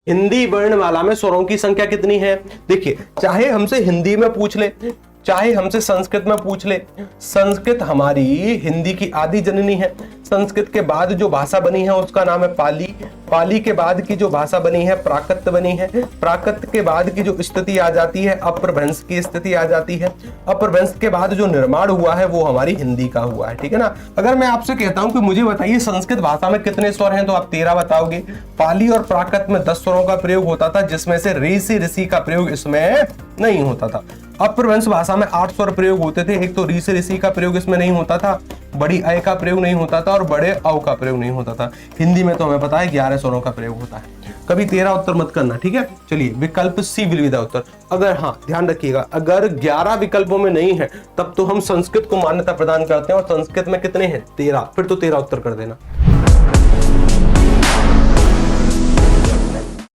हिंदी वर्णमाला में स्वरों की संख्या कितनी है? देखिए, चाहे हमसे हिंदी में पूछ ले, चाहे हमसे संस्कृत में पूछ ले, संस्कृत हमारी हिंदी की आदि जननी है। संस्कृत के बाद जो भाषा बनी है उसका नाम है पाली। पाली के बाद की जो भाषा बनी है प्राकृत बनी है। प्राकृत के बाद की जो स्थिति आ जाती है अपभ्रंश की स्थिति आ जाती है। अपभ्रंश के बाद जो निर्माण हुआ है वो हमारी हिंदी का हुआ है, ठीक है ना। अगर मैं आपसे कहता हूं कि मुझे बताइए संस्कृत भाषा में कितने स्वर हैं, तो आप 13 बताओगे। पाली और प्राकृत में 10 स्वरों का प्रयोग होता था, जिसमें से ऋषि ऋषि का प्रयोग इसमें नहीं होता था। अपभ्रंश भाषा में 8 स्वर प्रयोग होते थे। एक तो ऋषि ऋषि का प्रयोग इसमें नहीं होता था, बड़ी अय का प्रयोग नहीं होता था और बड़े अव का प्रयोग नहीं होता था। हिंदी में तो हमें पता है 11 स्वरों का प्रयोग होता है। कभी 13 उत्तर मत करना, ठीक है। चलिए, विकल्प सी विल बी द उत्तर। अगर हाँ, ध्यान रखिएगा, अगर 11 विकल्पों में नहीं है तब तो हम संस्कृत को मान्यता प्रदान करते हैं, और संस्कृत में कितने हैं? 13। फिर तो 13 उत्तर कर देना।